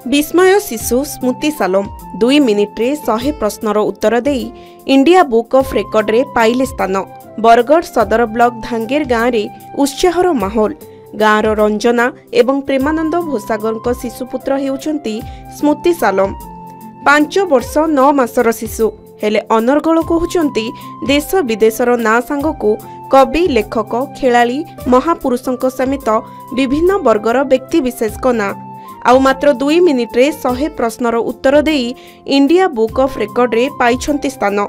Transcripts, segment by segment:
विस्मय शिशु स्मृति सालोम 2 मिनिट रे 100 प्रश्नर उत्तर देई इंडिया बुक ऑफ रेकर्ड रे पाइले स्थान। बरगढ़ सदर ब्लॉक धांगेर गाँव रे उत्साहर माहौल। गाँवर रंजना एवं प्रेमानंद भोसागर शिशुपुत्र हेउचंती स्मृति सालोम। 5 वर्ष 9 मासर शिशु हेले अनर्गल कहउचंती देश विदेशर ना सांगकू कवि लेखक खेलाड़ी महापुरुषों समेत विभिन्न वर्गर व्यक्ति विशेष ना आउ मात्र 2 मिनिट रे 100 प्रश्नर उत्तर देई इंडिया बुक ऑफ रेकर्ड रे पाइछंती स्थान।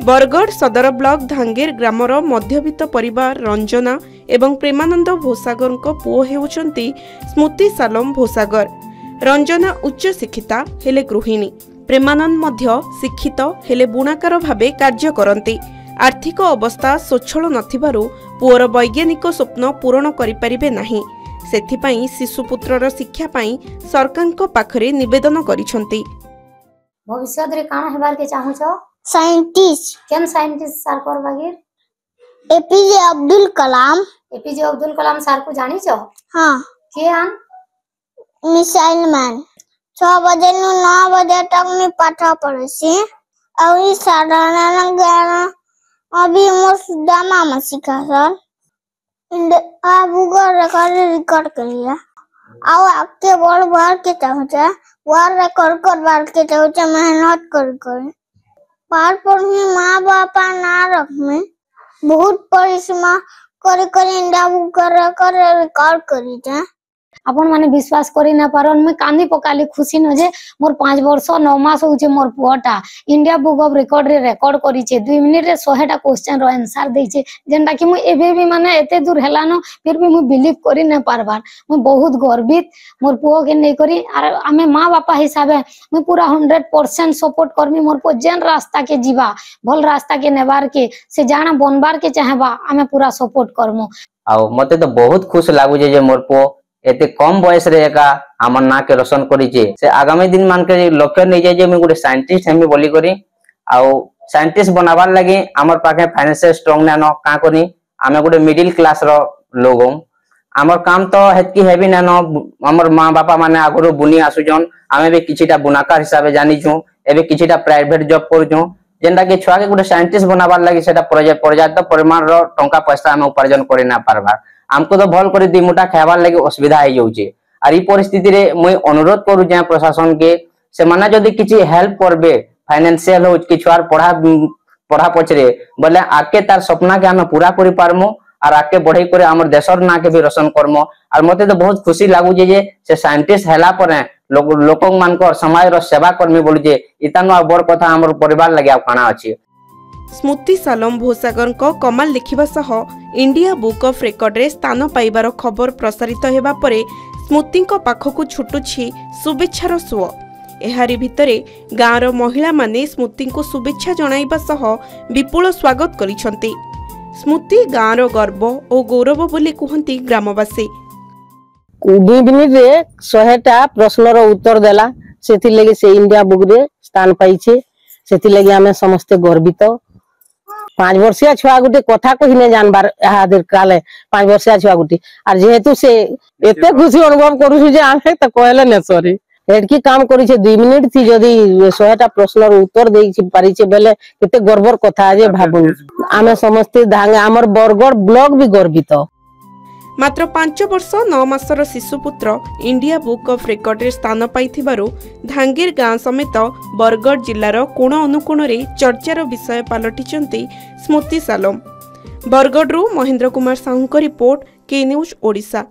बरगढ़ सदर ब्लॉक धांगेर ग्रामर मध्यवित्त परिवार रंजना एवं प्रेमानंद भोसागर पुओ हेउचंती स्मृति सालोम भोसागर। रंजना उच्च शिक्षिता हेले गृहिणी। प्रेमानंद मध्य शिक्षित हेले बुणाकार भावे कार्य करती। आर्थिक अवस्था स्वच्छल नथिबारु पुओर वैज्ञानिक स्वप्न पूरण करि परिबे नाही। सेथिपाई शिशुपुत्रर शिक्षा पाई सरकारक पाखरे निवेदन करिसंती। भविष्य रे काना हेबार के चाहू छ? साइंटिस्ट। केन scientist sir करबागिर? APJ Abdul Kalam. APJ Abdul Kalam sir को जानी छ? हां। के आन? Missile man. 6 बजे नु 9 बजे तक मैं पाठ पढ़सी और ई साधारण ज्ञान अभी मोर दामा में सिखा सर। आप गूगल रिकॉर्ड करिए आओ आपके बड़ बार के चाहते वार रिकॉर्ड करवार के चाहते मेहनत कर पार पर ही माँ बापा ना रख में बहुत परिश्रम कर इंडिया बुक कर रिकॉर्ड करी थे। आपण माने विश्वास करी ना पारन मैं कांदी पकाली खुशी न जे मोर 5 वर्ष 9 मास होचे मोर पुआटा इंडिया बुक ऑफ रेकॉर्ड रे रेकॉर्ड करी छे 2 मिनिट रे 100 टा क्वेश्चन रो आंसर दे छे जेंडा कि मु एबे भी माने एते दूर हेलानो फिर भी मु बिलीव करी ना पारबार। मु बहुत गर्वित मोर पुओ के नै करी आर आमे मां बापा हिसाबे मु पूरा 100% सपोर्ट करमी मोर पो जेन रास्ता के जीवा भल रास्ता के नेबार के से जाना बनबार के चाहेबा आमे पूरा सपोर्ट करमु। आ मते तो बहुत खुश लागु जे मोर पो एते कम बयस रे एका हमर ना के रोशन करी जे से आगामी दिन मान के लक्ष्य नै जाय जे मैं गुटे साइंटिस्ट हेमी बोली करी आ साइंटिस्ट बनाबार लागि हमर पाखे फाइनेंशियल स्ट्रांग नानो का करी आमे गुटे मिडिल क्लास रो लोग हमर काम तो हेतकी हेवी नानो हमर मां बापा माने आगरो बुनी आसुजन आमे भी किछिटा बुनाकार हिसाबे जानि छु एबे किछिटा प्राइवेट जॉब करू छु जेंडा के छुआ के गुटे साइंटिस्ट बनाबार लागि सेटा पर्याप्त परिमाण रो टंका पैसा हम उपार्जन करि ना पारबा। हमको तो भल कर 2 मुठा खाइबार लगे असुविधा हो जाउचे आर ई परिस्थिति रे मुई अनुरोध करू जे प्रशासन के से माने जदी किछि हेल्प करबे फाइनेंशियल हो कि छुआर पढ़ा पछरे बोले आके तार सपना के हम पूरा करि पारमु और आके बढ़ई करे हमर देशर ना के भी रोशन करमु। और मते तो बहुत खुशी लागु जे से साइंटिस्ट हैला परे लोक मान को समाज रो सेवा करमी बोलु जे इतानो बड़ कथा हमर परिवार लगे आ काना अछि। स्मृति सालोम भोसागर कमाल देखिबा सह इंडिया बुक ऑफ रेकर्ड रे स्थान पाइबार खबर प्रसारित हेबा परे स्मृति पाखकु छुटुछि शुभेच्छार सुओ। एहारी भितरे गाँवर महिला माने स्मृति को शुभेच्छा जणाइबा सह विपुल स्वागत करिसंती। स्मृति गाँवर गर्व और गौरव बोली कहंती ग्रामवासी। 2 मिनिट रे 100 टा प्रश्नर उत्तर देला सेति लगे से इंडिया बुक रे स्थान पाइछे सेति लगे आमे समस्त गर्वित। 5 वर्षिया छुआ गुटे कथा कहि नै जानबार आहादेर काले 5 वर्षिया छुआ गुटे आर जेहेतु से एते खुशी अनुभव करू जे आमे त कहले ने सॉरी एडकी काम करी छे 2 मिनिट थी जदी 100 टा प्रश्नर उत्तर देई छी पारि छे बेले केते गर्वर कथा जे भाबु आमे समस्त धांगे हमर बरगढ़ ब्लॉक भी गर्वित। मात्र 5 वर्ष 9 मासर शिशुपुत्र इंडिया बुक ऑफ रेकर्ड रे स्थान पाइथिबारु धांगेर गाँ समेत बरगढ़ जिल्लार कोण अनुकोण रे चर्चार विषय पालटिचंती स्मृति सालोम। बरगढ़ महेंद्र कुमार साहू रिपोर्ट के न्यूज ओडिशा।